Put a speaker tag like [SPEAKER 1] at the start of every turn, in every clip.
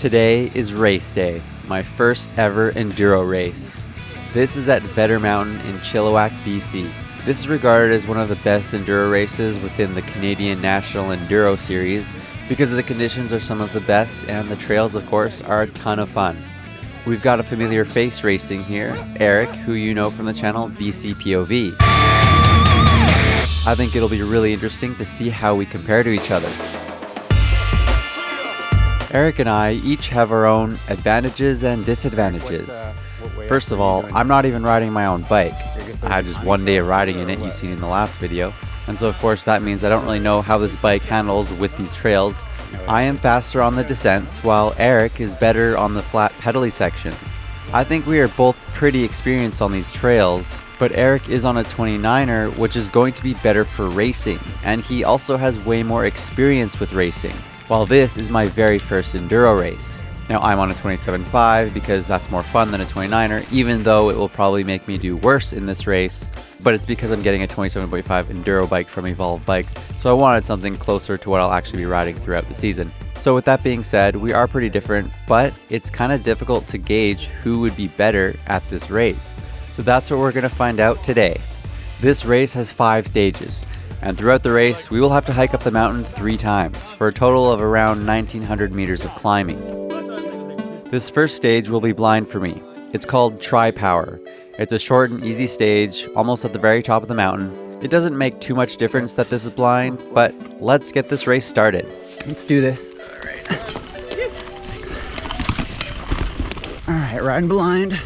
[SPEAKER 1] Today is race day, my first ever enduro race. This is at Vedder Mountain in Chilliwack, BC. This is regarded as one of the best enduro races within the Canadian National Enduro series because the conditions are some of the best and the trails, of course, are a ton of fun. We've got a familiar face racing here, Eric, who you know from the channel BC POV. I think it'll be really interesting to see how we compare to each other. Eric and I each have our own advantages and disadvantages. First of all, I'm not even riding my own bike. I had just one day of riding in it, you've seen in the last video. And so of course that means I don't really know how this bike handles with these trails. I am faster on the descents, while Eric is better on the flat pedally sections. I think we are both pretty experienced on these trails, but Eric is on a 29er, which is going to be better for racing, and he also has way more experience with racing, while this is my very first enduro race. Now I'm on a 27.5 because that's more fun than a 29er, even though it will probably make me do worse in this race, but it's because I'm getting a 27.5 enduro bike from Evolve Bikes, so I wanted something closer to what I'll actually be riding throughout the season. So with that being said, we are pretty different, but it's kind of difficult to gauge who would be better at this race. So that's what we're going to find out today. This race has 5 stages, and throughout the race we will have to hike up the mountain 3 times for a total of around 1900 meters of climbing. This first stage will be blind for me. It's called Tri Power. It's a short and easy stage almost at the very top of the mountain. It doesn't make too much difference that this is blind, but let's get this race started. Let's do this. Alright. Thanks. Alright, riding blind.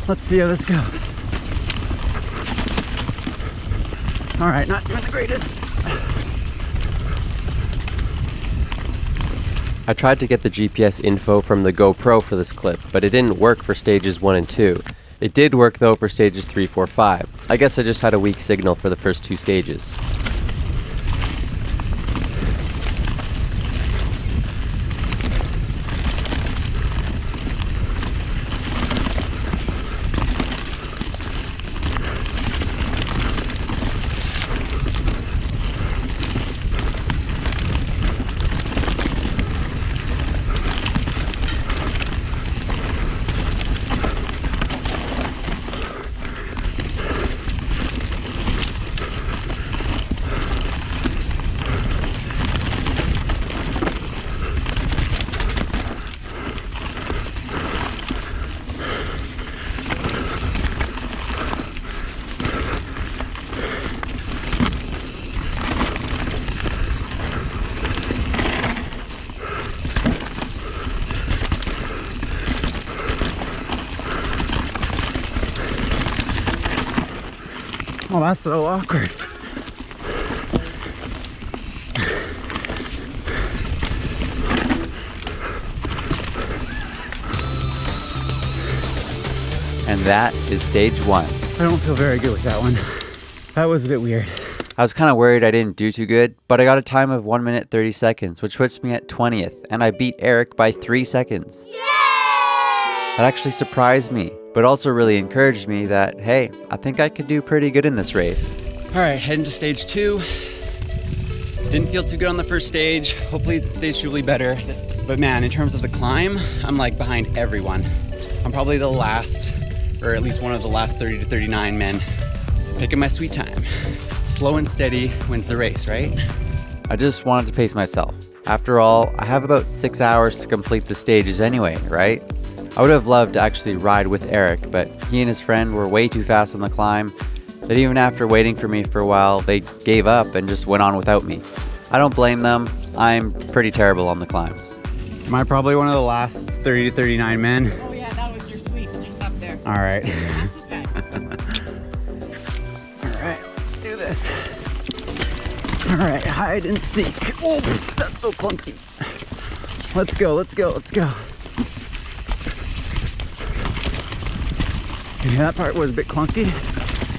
[SPEAKER 1] Let's see how this goes. Alright, not doing the greatest.
[SPEAKER 2] I tried to get the GPS info from the GoPro for this clip, but it didn't work for stages 1 and 2. It did work though for stages 3, 4, 5. I guess I just had a weak signal for the first 2 stages.
[SPEAKER 1] Oh, that's so awkward. And that is stage 1. I don't feel very good with that one. That was a bit weird. I was kind of worried I didn't do too good, but I got a time of 1 minute 30 seconds, which puts me at 20th, and I beat Eric by 3 seconds. Yay! That actually surprised me, but also really encouraged me that, hey, I think I could do pretty good in this race. All right, heading to stage 2. Didn't feel too good on the first stage. Hopefully stage 2 will be better. But man, in terms of the climb, I'm like behind everyone. I'm probably the last, or at least one of the last 30 to 39 men. Picking my sweet time. Slow and steady wins the race, right? I just wanted to pace myself. After all, I have about 6 hours to complete the stages anyway, right? I would have loved to actually ride with Eric, but he and his friend were way too fast on the climb, that even after waiting for me for a while, they gave up and just went on without me. I don't blame them. I'm pretty terrible on the climbs. Am I probably one of the last 30 to 39 men?
[SPEAKER 3] Oh yeah, that was your sweep, just up there.
[SPEAKER 1] All right.
[SPEAKER 3] That's okay.
[SPEAKER 1] All right, let's do this. All right, hide and seek. Oh, that's so clunky. Let's go, let's go, let's go. Yeah, that part was a bit clunky.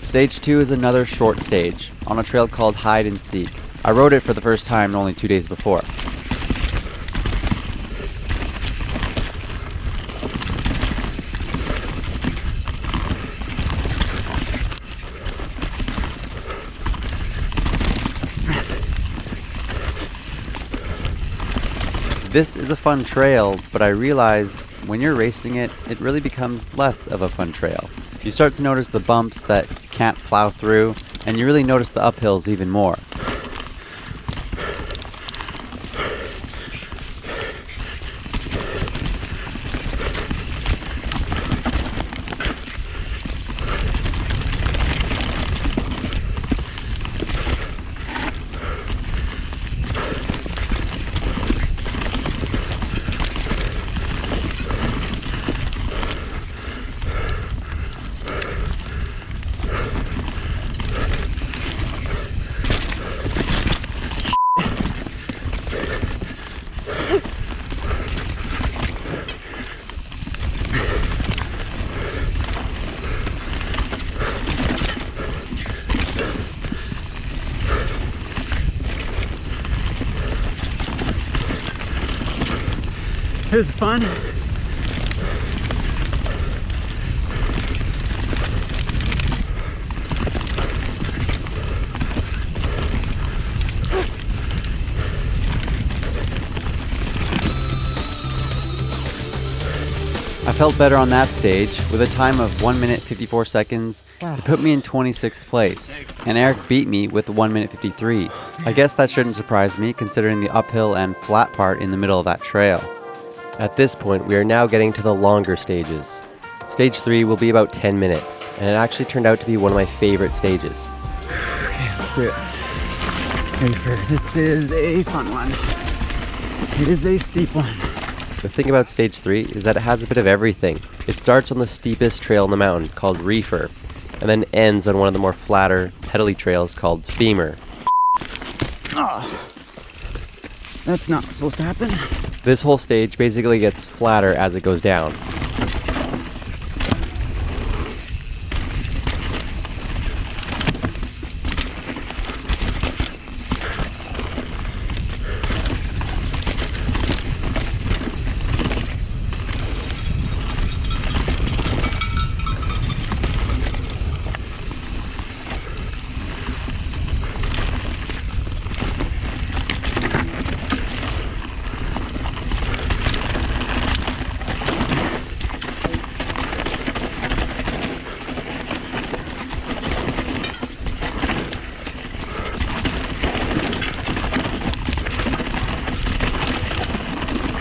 [SPEAKER 1] Stage 2 is another short stage on a trail called Hide and Seek. I rode it for the first time only 2 days before. This is a fun trail, but I realized when you're racing it, it really becomes less of a fun trail. You start to notice the bumps that you can't plow through, and you really notice the uphills even more.
[SPEAKER 4] This is fun.
[SPEAKER 1] I felt better on that stage. With a time of 1 minute 54 seconds, it put me in 26th place, and Eric beat me with 1 minute 53. I guess that shouldn't surprise me considering the uphill and flat part in the middle of that trail.
[SPEAKER 2] At this point, we are now getting to the longer stages. Stage 3 will be about 10 minutes, and it actually turned out to be one of my favorite stages.
[SPEAKER 4] Okay, let's do it. Ready for this is a fun one. It is a steep one.
[SPEAKER 2] The thing about stage 3 is that it has a bit of everything. It starts on the steepest trail in the mountain, called Reefer, and then ends on one of the more flatter, pedally trails called Femur.
[SPEAKER 4] Oh, that's not supposed to happen.
[SPEAKER 2] This whole stage basically gets flatter as it goes down.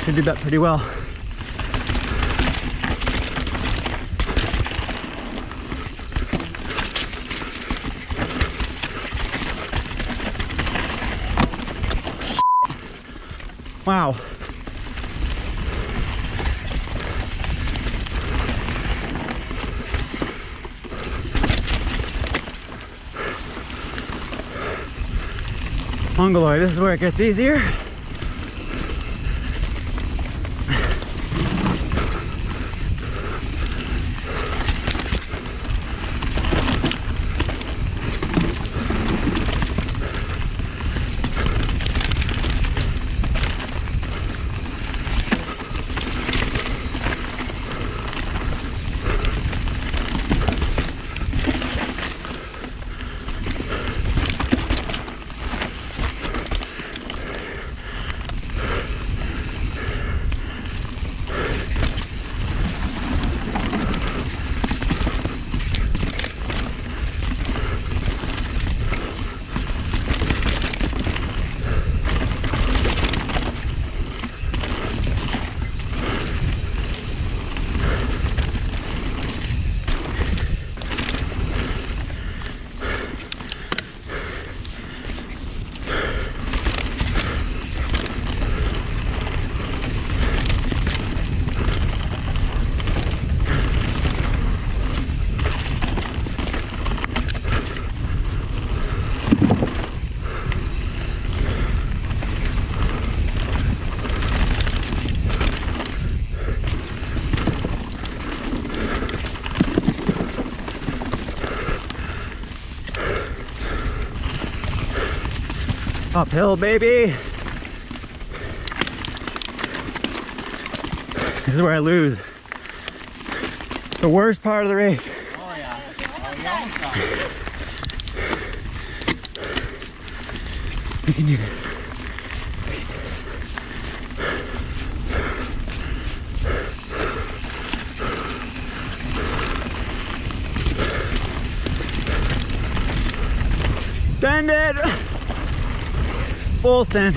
[SPEAKER 4] Actually did that pretty well. Wow. Mongoloid, this is where it gets easier. Uphill, baby. This is where I lose. The worst part of the race.
[SPEAKER 3] Oh yeah. Oh, you almost got it.
[SPEAKER 4] We can do this. We can do this. Send it! Full send.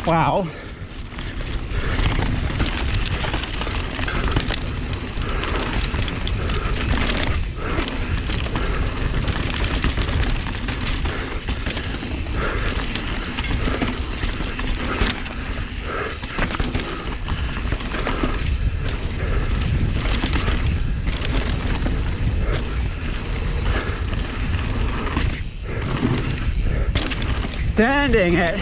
[SPEAKER 4] Wow. Sending it.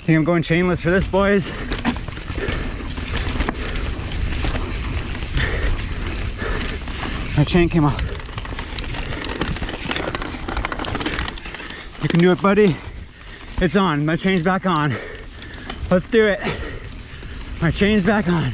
[SPEAKER 4] I think I'm going chainless for this, boys. My chain came off. You can do it, buddy. It's on. My chain's back on. Let's do it. My chain's back on.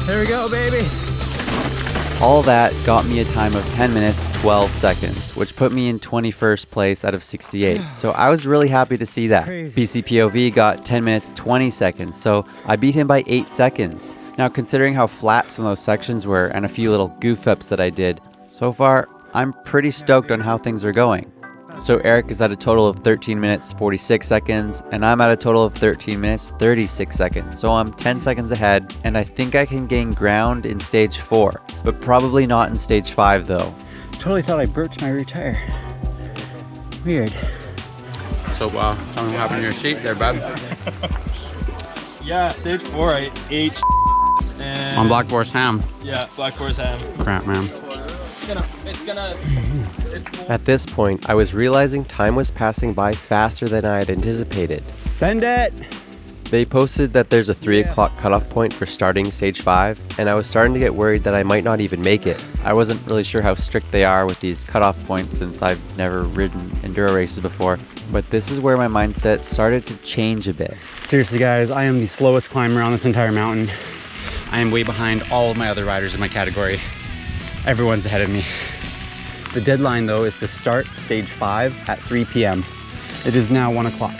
[SPEAKER 4] There we go, baby.
[SPEAKER 1] All that got me a time of 10 minutes, 12 seconds, which put me in 21st place out of 68. So I was really happy to see that.
[SPEAKER 4] Crazy.
[SPEAKER 1] BC POV got 10 minutes, 20 seconds, so I beat him by 8 seconds. Now, considering how flat some of those sections were and a few little goof ups that I did, So far, I'm pretty stoked on how things are going. So Eric is at a total of 13 minutes 46 seconds, and I'm at a total of 13 minutes 36 seconds. So I'm 10 seconds ahead, and I think I can gain ground in stage 4, but probably not in stage 5 though.
[SPEAKER 4] Totally thought I burped my rear tire. Weird.
[SPEAKER 1] So tell me what happened to your sheet there, bud.
[SPEAKER 3] Yeah, stage 4, I ate and
[SPEAKER 1] On Black Forest ham.
[SPEAKER 3] yeah, Black Forest ham.
[SPEAKER 1] Crap, man.
[SPEAKER 2] At this point, I was realizing time was passing by faster than I had anticipated.
[SPEAKER 4] Send it!
[SPEAKER 2] They posted that there's a 3 o'clock cutoff point for starting stage 5, and I was starting to get worried that I might not even make it.
[SPEAKER 1] I wasn't really sure how strict they are with these cutoff points since I've never ridden enduro races before, but this is where my mindset started to change a bit.
[SPEAKER 4] Seriously guys, I am the slowest climber on this entire mountain. I am way behind all of my other riders in my category. Everyone's ahead of me. The deadline though is to start stage 5 at 3 p.m. It is now 1 o'clock.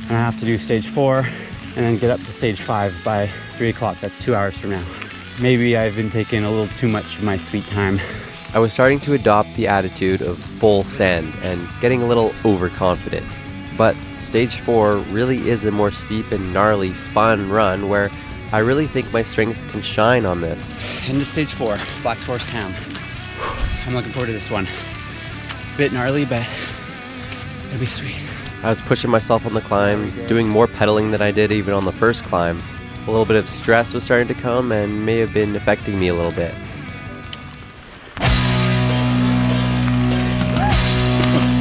[SPEAKER 4] And I have to do stage 4 and then get up to stage 5 by 3 o'clock. That's 2 hours from now. Maybe I've been taking a little too much of my sweet time.
[SPEAKER 2] I was starting to adopt the attitude of full send and getting a little overconfident. But stage 4 really is a more steep and gnarly fun run where I really think my strengths can shine on this.
[SPEAKER 4] Into stage 4, Black Forest ham. I'm looking forward to this one. Bit gnarly, but it'll be sweet.
[SPEAKER 2] I was pushing myself on the climbs, doing more pedaling than I did even on the first climb. A little bit of stress was starting to come and may have been affecting me a little bit.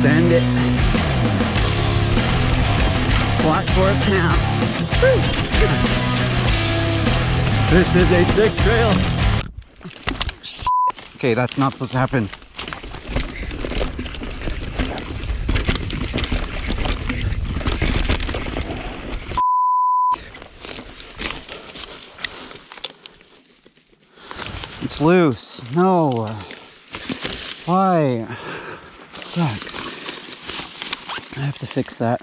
[SPEAKER 4] Send it. Black Forest ham. This is a sick trail. Okay, that's not supposed to happen. It's loose. No. Why? Sucks. I have to fix that.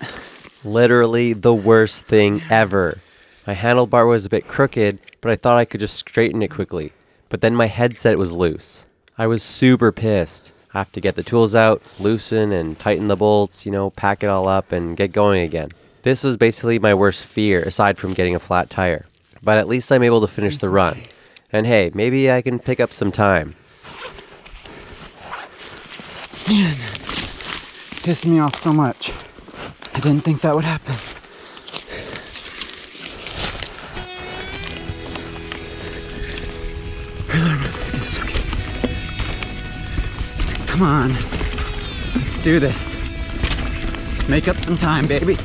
[SPEAKER 2] Literally the worst thing ever. My handlebar was a bit crooked, but I thought I could just straighten it quickly. But then my headset was loose. I was super pissed. I have to get the tools out, loosen and tighten the bolts, pack it all up and get going again. This was basically my worst fear aside from getting a flat tire. But at least I'm able to finish the run. And hey, maybe I can pick up some time.
[SPEAKER 4] Man, pissed me off so much. I didn't think that would happen. Come on, let's do this. Let's make up some time, baby.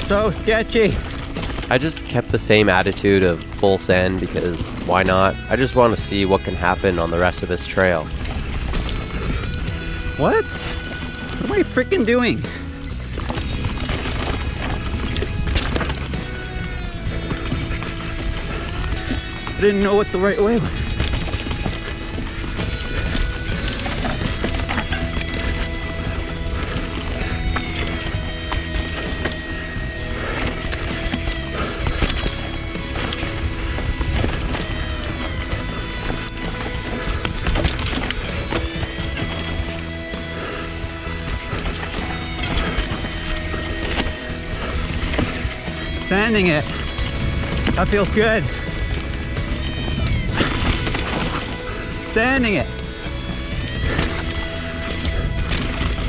[SPEAKER 4] So sketchy.
[SPEAKER 2] I just kept the same attitude of full send because why not? I just want to see what can happen on the rest of this trail.
[SPEAKER 4] What? What am I freaking doing? I didn't know what the right way was. Sanding it. That feels good. Sanding it.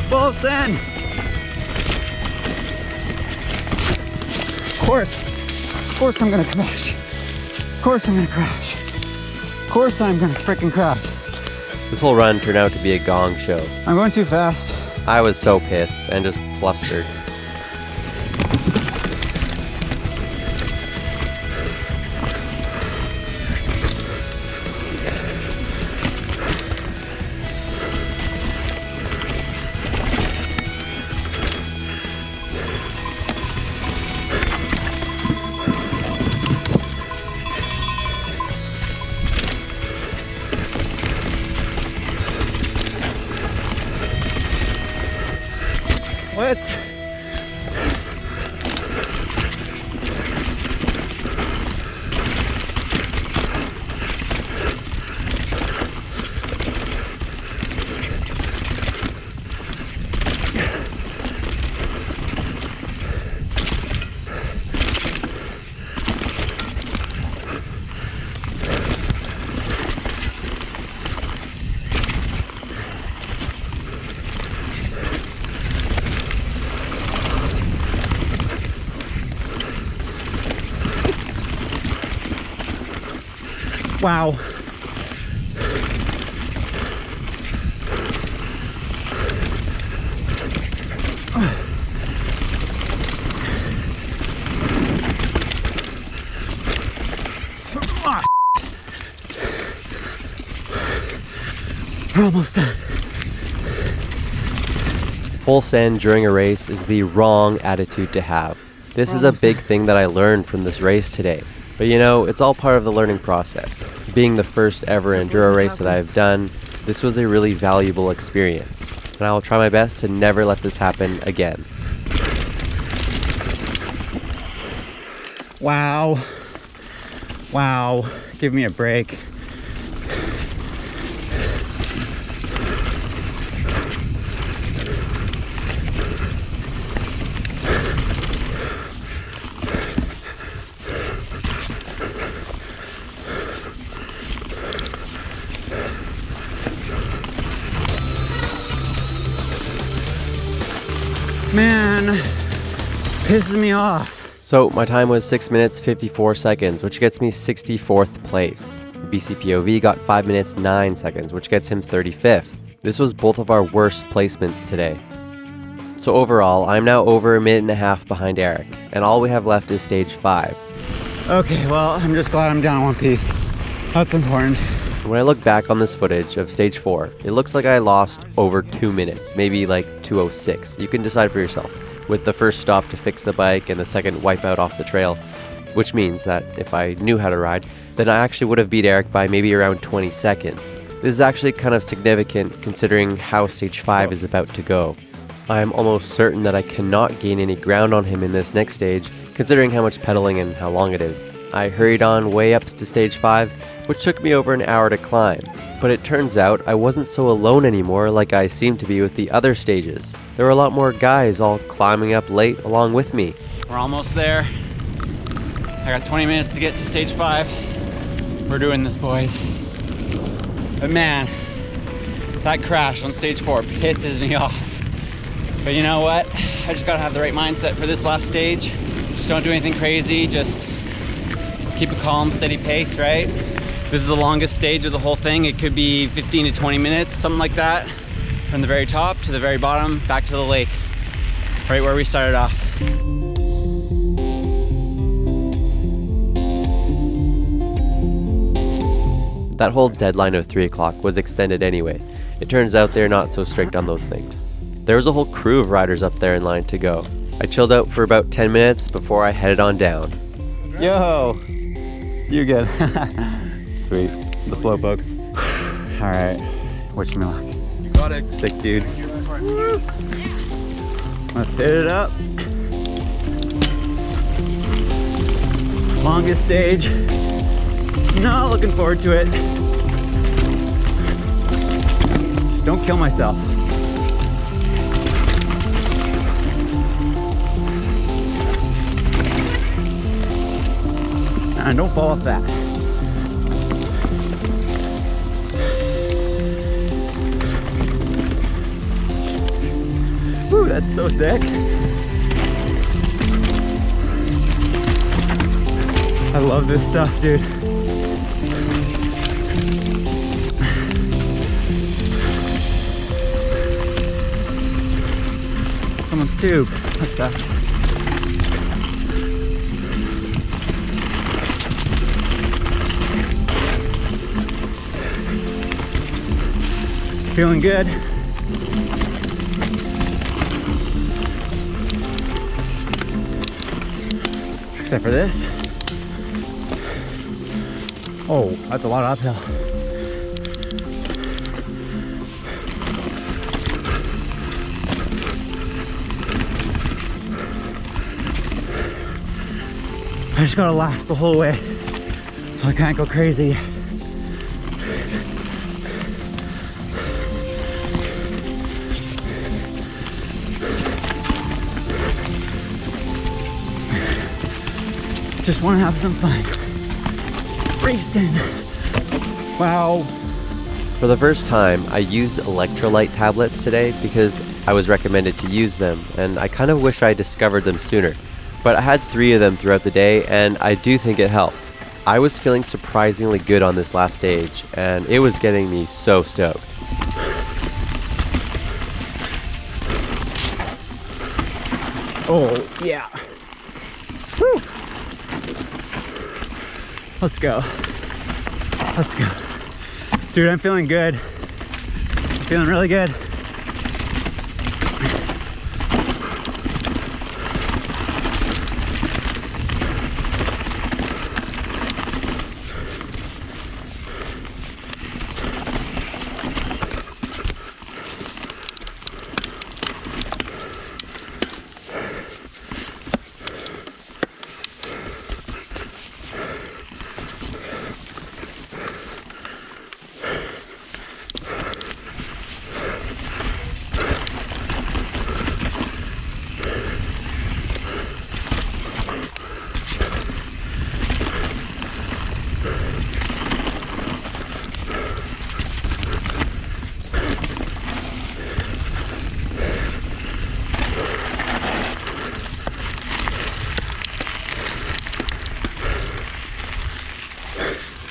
[SPEAKER 4] Full sand. Of course I'm gonna crash. Of course I'm gonna crash. Of course I'm gonna freaking crash.
[SPEAKER 2] This whole run turned out to be a gong show.
[SPEAKER 4] I'm going too fast.
[SPEAKER 2] I was so pissed and just flustered.
[SPEAKER 4] it. Wow. We're almost done.
[SPEAKER 2] Full send during a race is the wrong attitude to have. This is a big thing that I learned from this race today. But you know, it's all part of the learning process. Being the first ever enduro race that I've done, this was a really valuable experience. And I will try my best to never let this happen again.
[SPEAKER 4] Wow. Wow. Give me a break. Man, pisses me off.
[SPEAKER 2] So my time was 6 minutes 54 seconds, which gets me 64th place. BC POV got 5 minutes 9 seconds, which gets him 35th. This was both of our worst placements today. So overall, I'm now over a minute and a half behind Eric, and all we have left is stage 5.
[SPEAKER 4] Okay, well, I'm just glad I'm down one piece. That's important.
[SPEAKER 2] When I look back on this footage of stage 4, it looks like I lost over 2 minutes, maybe like 2:06. You can decide for yourself, with the first stop to fix the bike and the second wipeout off the trail, which means that if I knew how to ride, then I actually would have beat Eric by maybe around 20 seconds. This is actually kind of significant considering how stage 5 is about to go. I am almost certain that I cannot gain any ground on him in this next stage, considering how much pedaling and how long it is. I hurried on way up to stage 5, which took me over an hour to climb. But it turns out I wasn't so alone anymore like I seemed to be with the other stages. There were a lot more guys all climbing up late along with me.
[SPEAKER 4] We're almost there. I got 20 minutes to get to stage 5. We're doing this, boys. But man, that crash on stage 4 pisses me off. But you know what? I just gotta have the right mindset for this last stage. Just don't do anything crazy, just keep a calm, steady pace, right? This is the longest stage of the whole thing. It could be 15 to 20 minutes, something like that. From the very top to the very bottom, back to the lake. Right where we started off.
[SPEAKER 2] That whole deadline of 3 o'clock was extended anyway. It turns out they're not so strict on those things. There was a whole crew of riders up there in line to go. I chilled out for about 10 minutes before I headed on down.
[SPEAKER 4] Yo, see you again. Sweet, the slow folks. All right, wish me luck.
[SPEAKER 3] You got it.
[SPEAKER 4] Sick, dude. Let's hit it up. Longest stage. No, looking forward to it. Just don't kill myself. And don't fall off that. Ooh, that's so sick. I love this stuff, dude. Someone's tube. That sucks. Feeling good. Except for this. Oh, that's a lot of uphill. I just gotta last the whole way, so I can't go crazy. Just want to have some fun. Racing. Wow.
[SPEAKER 2] For the first time, I used electrolyte tablets today because I was recommended to use them, and I kind of wish I discovered them sooner. But I had 3 of them throughout the day, and I do think it helped. I was feeling surprisingly good on this last stage, and it was getting me so stoked.
[SPEAKER 4] Oh, yeah. Woo. Let's go. Let's go. Dude, I'm feeling good. I'm feeling really good.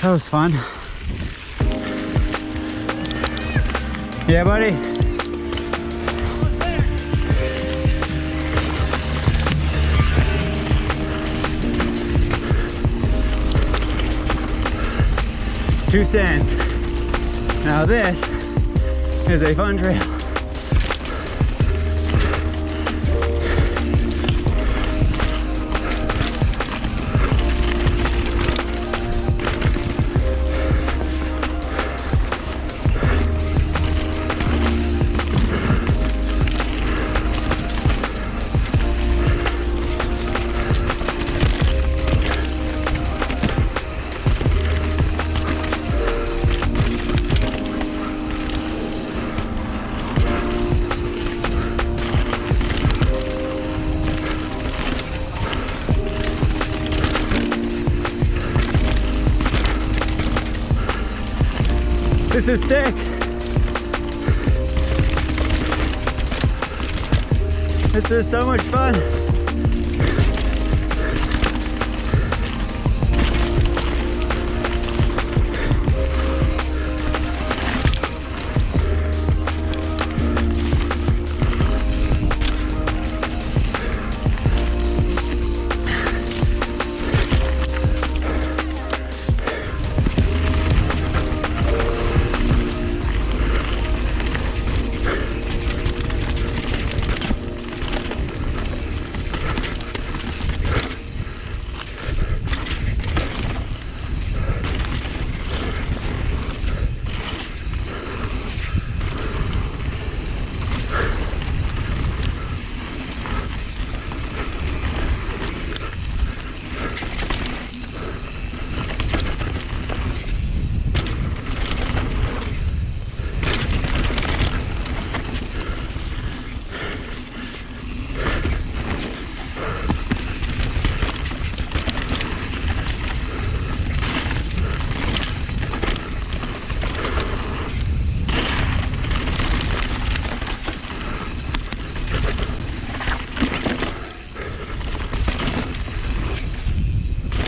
[SPEAKER 4] That was fun. Yeah, buddy. $2. Now this is a fun trail. This is sick. This is so much fun.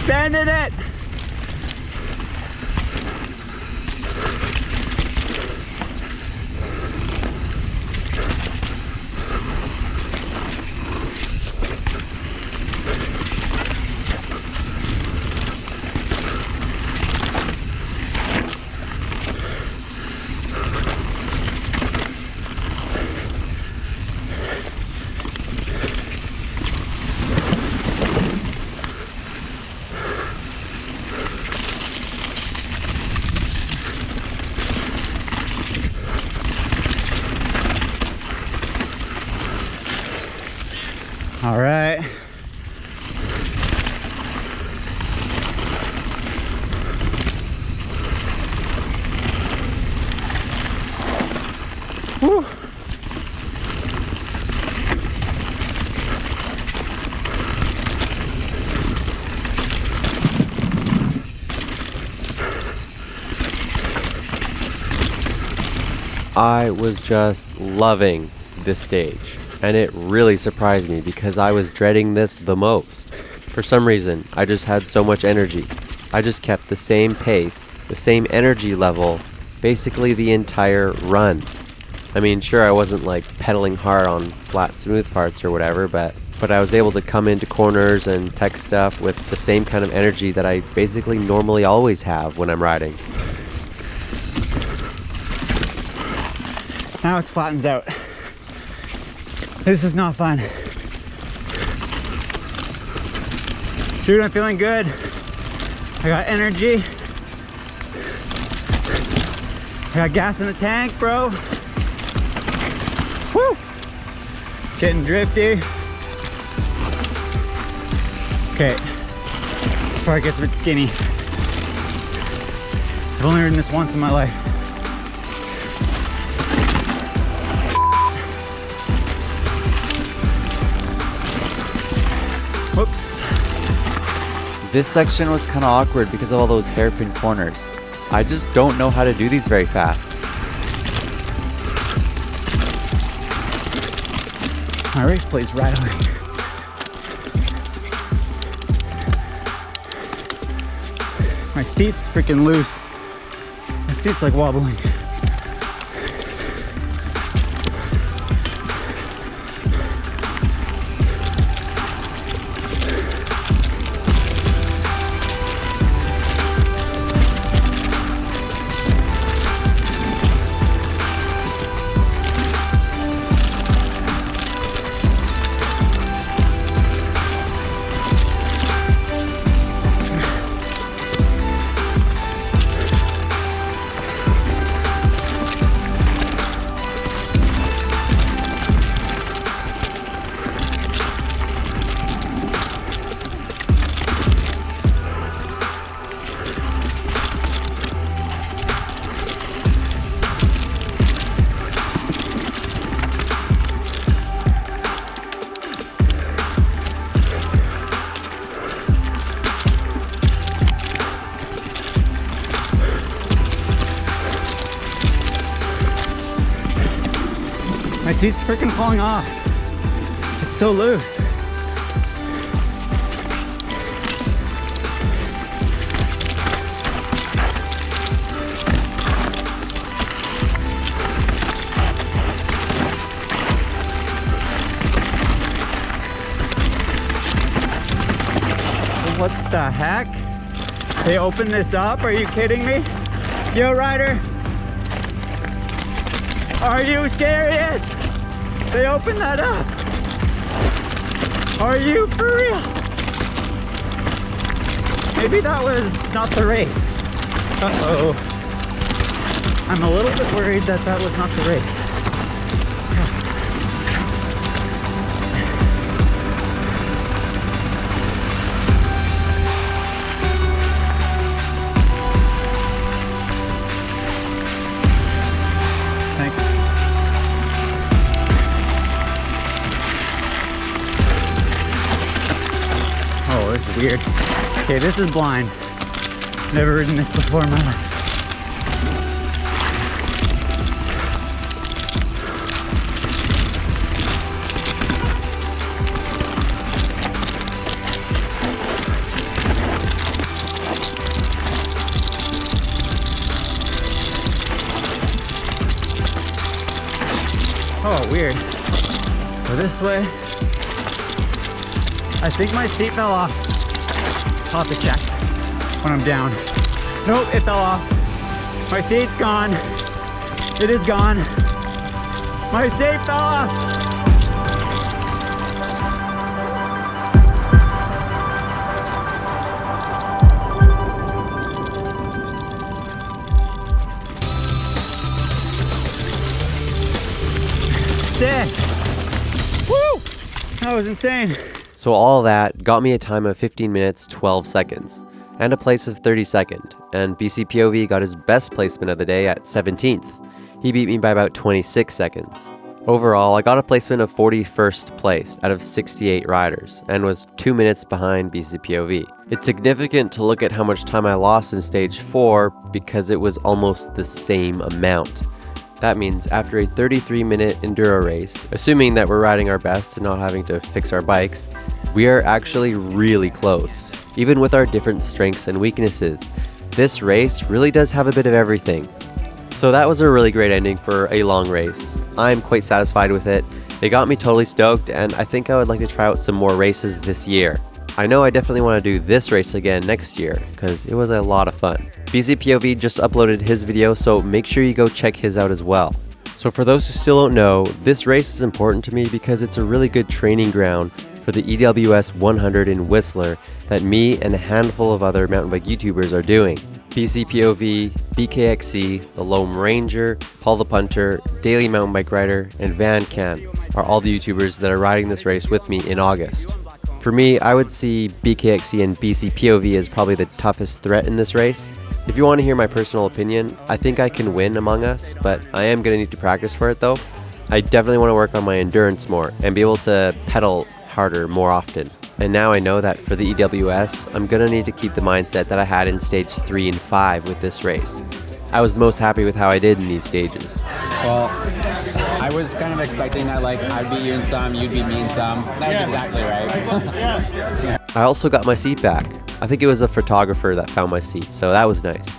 [SPEAKER 4] Sending it.
[SPEAKER 2] I was just loving this stage, and it really surprised me because I was dreading this the most. For some reason, I just had so much energy. I just kept the same pace, the same energy level, basically the entire run. I mean, sure, I wasn't like pedaling hard on flat, smooth parts or whatever, but I was able to come into corners and tech stuff with the same kind of energy that I basically normally always have when I'm riding.
[SPEAKER 4] Now it flattens out. This is not fun. Dude, I'm feeling good. I got energy. I got gas in the tank, bro. Woo! Getting drifty. Okay, before I get a bit skinny. I've only ridden this once in my life. Whoops.
[SPEAKER 1] This section was kind of awkward because of all those hairpin corners. I just don't know how to do these very fast.
[SPEAKER 4] My race plate's rattling. My seat's freaking loose. My seat's like wobbling. My seat's freaking falling off. It's so loose. What the heck? They opened this up? Are you kidding me? Yo, rider. Are you serious? They opened that up. Are you for real? Maybe that was not the race. Uh-oh. I'm a little bit worried that that was not the race. This is weird. Okay, this is blind. Never ridden this before in my life. Oh, weird. Go this way. I think my seat fell off. I'll have to check when I'm down. Nope, it fell off. My seat's gone. It is gone. My seat fell off. Sick. Woo! That was insane.
[SPEAKER 2] So all that got me a time of 15 minutes 12 seconds and a place of 32nd, and BC POV got his best placement of the day at 17th. He beat me by about 26 seconds. Overall, I got a placement of 41st place out of 68 riders and was 2 minutes behind BC POV. It's significant to look at how much time I lost in stage 4 because it was almost the same amount. That means after a 33-minute enduro race, assuming that we're riding our best and not having to fix our bikes, we are actually really close. Even with our different strengths and weaknesses, this race really does have a bit of everything. So that was a really great ending for a long race. I'm quite satisfied with it. It got me totally stoked, and I think I would like to try out some more races this year. I know I definitely want to do this race again next year, because it was a lot of fun. BC POV just uploaded his video, so make sure you go check his out as well. So for those who still don't know, this race is important to me because it's a really good training ground for the EWS 100 in Whistler that me and a handful of other mountain bike YouTubers are doing. BC POV, BKXC, the Lone Ranger, Paul the Punter, Daily Mountain Bike Rider, and Van Can are all the YouTubers that are riding this race with me in August. For me, I would see BKXC and BC POV as probably the toughest threat in this race. If you want to hear my personal opinion, I think I can win among us, but I am going to need to practice for it though. I definitely want to work on my endurance more and be able to pedal harder more often. And now I know that for the EWS, I'm going to need to keep the mindset that I had in stage 3 and 5 with this race. I was the most happy with how I did in these stages.
[SPEAKER 4] Well, I was kind of expecting that, like, I'd beat you in some, you'd beat me in some. That's exactly right.
[SPEAKER 2] I also got my seat back. I think it was a photographer that found my seat, so that was nice.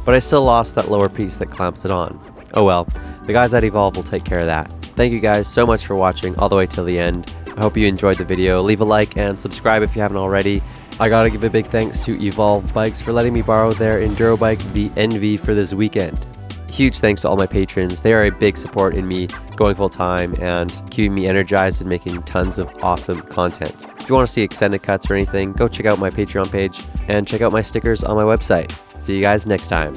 [SPEAKER 2] But I still lost that lower piece that clamps it on. Oh well, the guys at Evolve will take care of that. Thank you guys so much for watching all the way till the end. I hope you enjoyed the video. Leave a like and subscribe if you haven't already. I gotta give a big thanks to Evolve Bikes for letting me borrow their enduro bike, the NV, for this weekend. Huge thanks to all my patrons. They are a big support in me going full time and keeping me energized and making tons of awesome content. If you want to see extended cuts or anything, go check out my Patreon page and check out my stickers on my website. See you guys next time.